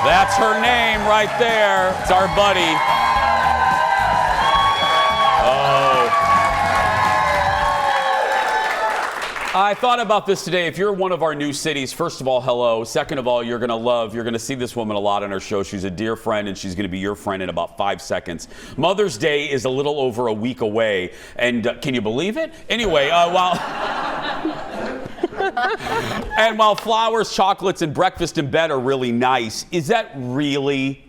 That's her name right there. It's our buddy. I thought about this today. If you're one of our new cities, first of all, hello. Second of all, you're going to see this woman a lot on our show. She's a dear friend, and she's going to be your friend in about 5 seconds. Mother's Day is a little over a week away, and can you believe it? Anyway, while flowers, chocolates, and breakfast in bed are really nice, is that really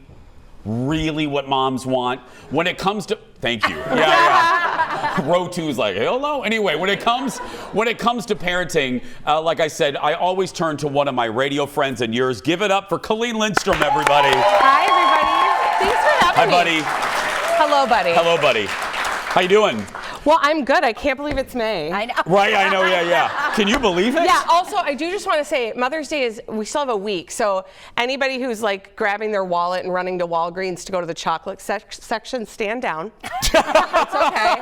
what moms want? When it comes to... Thank you. Yeah. Row 2 is like, hell no. Anyway, when it comes to parenting, like I said, I always turn to one of my radio friends and yours. Give it up for Colleen Lindstrom, everybody. Hi, everybody. Thanks for having me. Hi, buddy. Hello, buddy. Hello, buddy. How you doing? Well, I'm good. I can't believe it's May. I know. Right, I know, yeah. Can you believe it? Yeah, also, I do just want to say, Mother's Day we still have a week, so anybody who's like grabbing their wallet and running to Walgreens to go to the chocolate section, stand down. It's okay.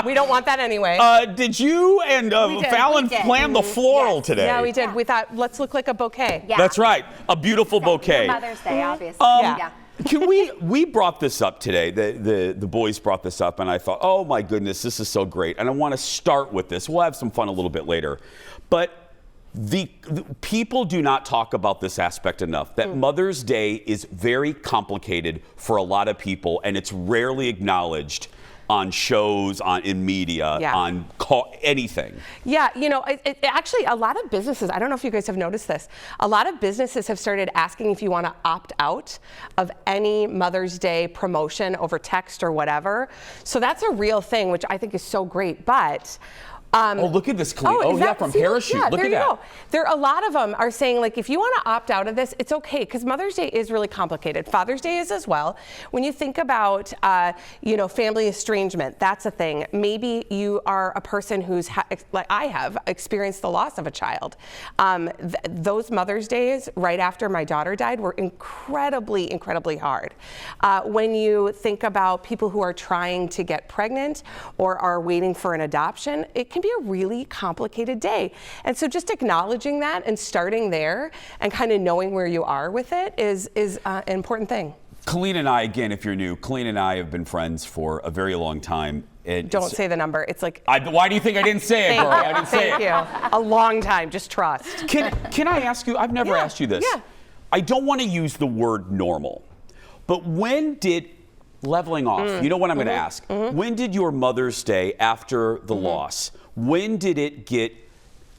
We don't want that anyway. Did you and Fallon plan the floral today? Yeah, we did. We thought, let's look like a bouquet. Yeah. That's right, a beautiful bouquet. Mother's Day, obviously. Yeah. Can we brought this up today, the boys brought this up, and I thought, oh my goodness, this is so great, and I want to start with this. We'll have some fun a little bit later, but the people do not talk about this aspect enough, that Mother's Day is very complicated for a lot of people, and it's rarely acknowledged on shows, in media, on anything. Yeah, actually, a lot of businesses, I don't know if you guys have noticed this, a lot of businesses have started asking if you want to opt out of any Mother's Day promotion over text or whatever. So that's a real thing, which I think is so great, but... look at this, Colleen. From Parachute. Yeah, look there at you that. go. There are a lot of them are saying, like, if you want to opt out of this, it's okay, because Mother's Day is really complicated. Father's Day is as well. When you think about, family estrangement, that's a thing. Maybe you are a person who's, like I have, experienced the loss of a child. Those Mother's Days right after my daughter died were incredibly, incredibly hard. When you think about people who are trying to get pregnant or are waiting for an adoption, it can be a really complicated day. And so just acknowledging that and starting there and kind of knowing where you are with it is an important thing. Colleen and I, again, if you're new, Colleen and I have been friends for a very long time. Don't say the number. It's like... why do you think I didn't say it, girl? I didn't say it. Thank you. A long time. Just trust. Can I ask you? I've never asked you this. Yeah. I don't want to use the word normal, but when did... Leveling off, you know what I'm going to ask. When did your Mother's Day after the loss, when did it get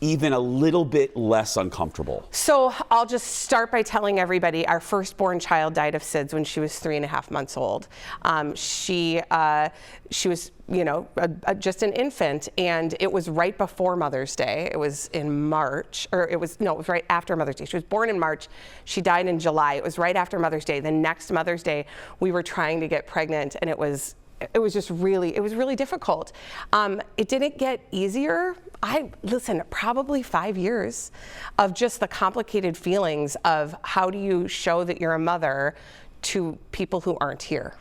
even a little bit less uncomfortable? So I'll just start by telling everybody our firstborn child died of SIDS when she was 3.5 months old. She was, just an infant, and it was right before Mother's Day. It was in March, it was right after Mother's Day. She was born in March. She died in July. It was right after Mother's Day. The next Mother's Day, we were trying to get pregnant, and it was really difficult. It didn't get easier. Probably 5 years of just the complicated feelings of how do you show that you're a mother to people who aren't here.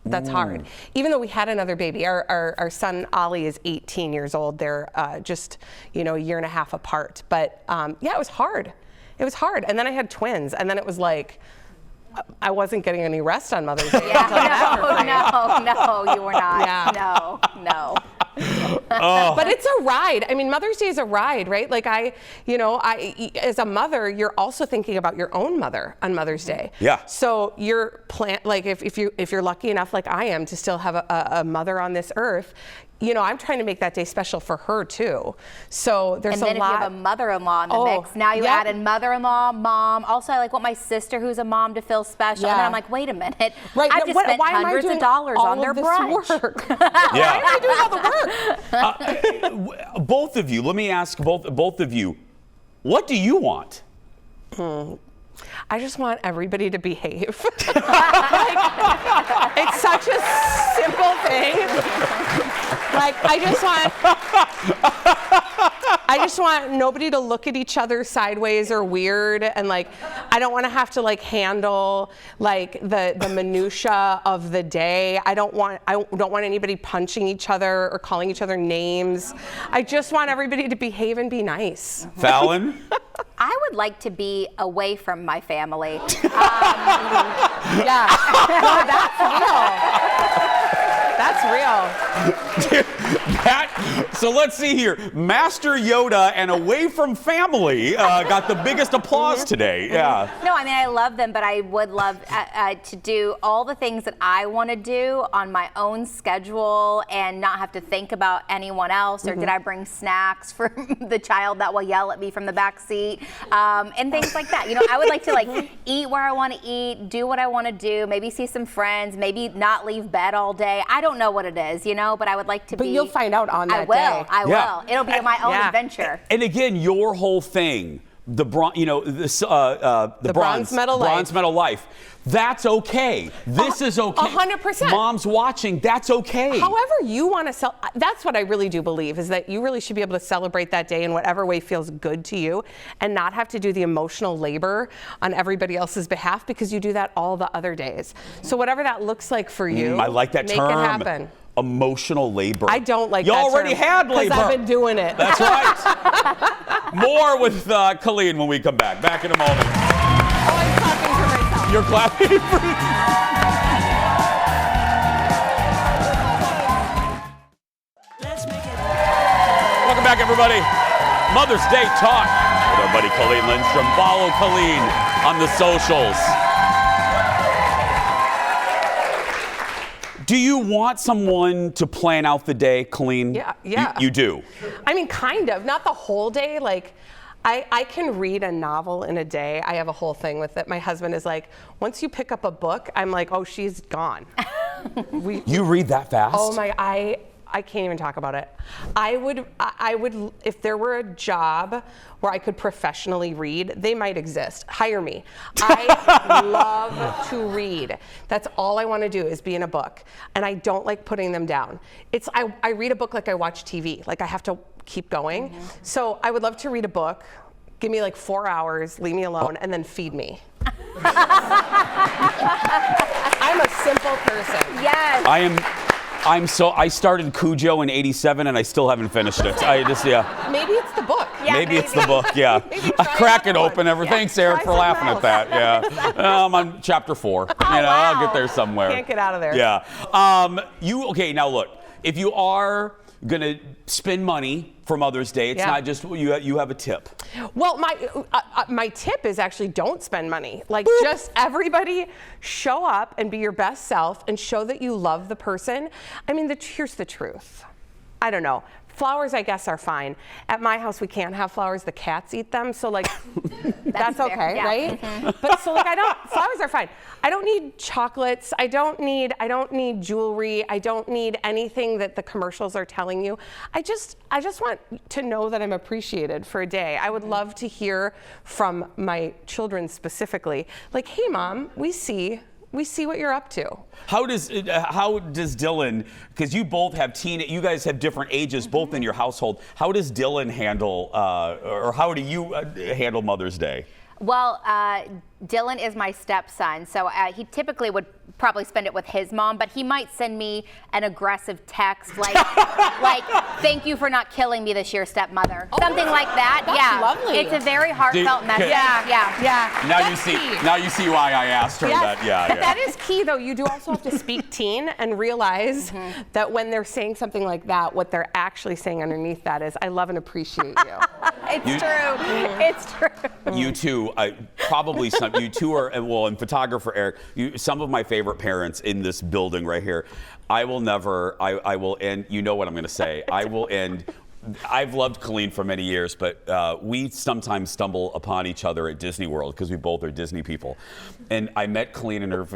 That's hard. Even though we had another baby, our son Ollie is 18 years old. They're just a year and a half apart. But it was hard. It was hard. And then I had twins, and then it was like, I wasn't getting any rest on Mother's Day. No, you were not. Yeah. No. But it's a ride. I mean, Mother's Day is a ride, right? Like I, as a mother, you're also thinking about your own mother on Mother's Day. Yeah. So you're like if you're lucky enough, like I am, to still have a mother on this earth, I'm trying to make that day special for her too. So there's a lot. And then if you have a mother-in-law in the mix, now you add in mother-in-law, mom. Also, I want my sister who's a mom to feel special. And then I'm like, wait a minute. Right. I've just spent hundreds of dollars on their brunch. Yeah. Why am I doing all the work? Both of you, let me ask both of you, what do you want? I just want everybody to behave. It's such a simple thing. I I just want nobody to look at each other sideways or weird, and like I don't want to have to like handle like the minutia of the day. I don't want anybody punching each other or calling each other names. I just want everybody to behave and be nice. Fallon? I would like to be away from my family. Yeah, no, that's real. So let's see here. Master Yoda and away from family got the biggest applause today. Yeah. No, I mean, I love them, but I would love to do all the things that I want to do on my own schedule and not have to think about anyone else, or did I bring snacks for the child that will yell at me from the back seat, and things like that. You know, I would like to like eat where I want to eat, do what I want to do, maybe see some friends, maybe not leave bed all day. I don't know what it is, you know, but I would like to be. But you'll find out on that day. I will. It'll be my own adventure. And again, your whole thing, the bronze medal life. That's okay. This is okay. 100%. Mom's watching. That's okay. However you want to that's what I really do believe, is that you really should be able to celebrate that day in whatever way feels good to you, and not have to do the emotional labor on everybody else's behalf, because you do that all the other days. So whatever that looks like for you, I like that make term. it happen. Emotional labor. I don't like you that already term, had labor. because I've been doing it. That's right. More with Colleen when we come back. Back in a moment. Oh, I'm clapping for myself. You're clapping for Welcome back, everybody. Mother's Day Talk with our buddy Colleen Lindstrom. Follow Colleen on the socials. Do you want someone to plan out the day, Colleen? Yeah. You do? I mean, kind of. Not the whole day. Like, I can read a novel in a day. I have a whole thing with it. My husband is like, once you pick up a book, I'm like, oh, she's gone. You read that fast? Oh my, I can't even talk about it. I would, if there were a job where I could professionally read, they might exist. Hire me. I love to read. That's all I want to do, is be in a book. And I don't like putting them down. I read a book like I watch TV. Like, I have to keep going. So I would love to read a book. Give me like 4 hours, leave me alone, and then feed me. I'm a simple person. Yes. I started Cujo in '87 and I still haven't finished it. Maybe it's the book. Yeah, maybe it's the book, yeah. I crack it open. Thanks, Eric, for laughing at that. Yeah. I'm on chapter 4. I'll get there somewhere. Can't get out of there. Yeah. Okay, now look, if you are going to spend money for Mother's Day, it's not just you have a tip. Well, my tip is actually don't spend money. Like, just everybody show up and be your best self and show that you love the person. I mean, here's the truth. I don't know. Flowers, I guess, are fine. At my house, we can't have flowers. The cats eat them. So, like, that's okay, right? But so, like, flowers are fine. I don't need chocolates. I don't need jewelry. I don't need anything that the commercials are telling you. I just want to know that I'm appreciated for a day. I would love to hear from my children specifically, like, hey, Mom, we see what you're up to. How does Dylan, because you both have you guys have different ages both in your household. How does Dylan handle, or how do you handle Mother's Day? Well, Dylan is my stepson, so he typically would probably spend it with his mom, but he might send me an aggressive text like, thank you for not killing me this year, stepmother. Something like that. That's lovely. It's a very heartfelt message. Yeah. Now you see why I asked her that. Yeah. But that is key, though. You do also have to speak teen and realize that when they're saying something like that, what they're actually saying underneath that is, I love and appreciate you. It's true. You two, you two are, and photographer Eric, some of my favorite parents in this building right here. I will end, you know what I'm going to say. I've loved Colleen for many years, but we sometimes stumble upon each other at Disney World because we both are Disney people. And I met Colleen in her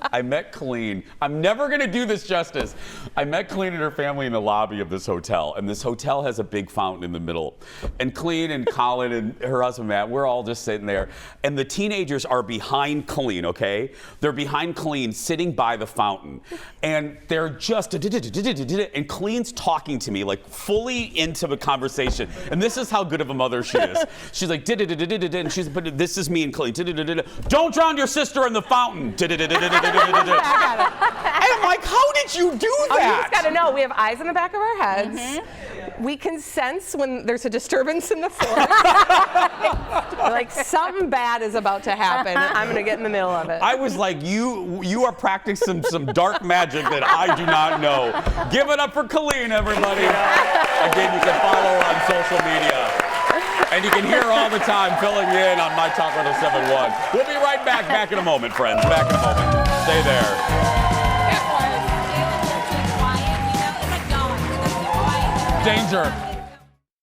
I met Colleen. I'm never going to do this justice. I met Colleen and her family in the lobby of this hotel, and this hotel has a big fountain in the middle. And Colleen and Colin and her husband Matt, we're all just sitting there, and the teenagers are behind Colleen, okay? They're behind Colleen, sitting by the fountain, and they're just, and Colleen's talking to me, like fully into the conversation. And this is how good of a mother she is. She's like, and she's, but this is me and Colleen. Don't drown your sister in the fountain. I'm like, how did you do Oh, you that? just gotta know, we have eyes in the back of our heads. We can sense when there's a disturbance in the force. Like something bad is about to happen. I'm gonna get in the middle of it. I was like, you are practicing some dark magic that I do not know. Give it up for Colleen, everybody. Again, you can follow her on social media. And you can hear her all the time filling in on My Talk 107.1. We'll be right back in a moment, friends. Back in a moment. Stay there. Danger.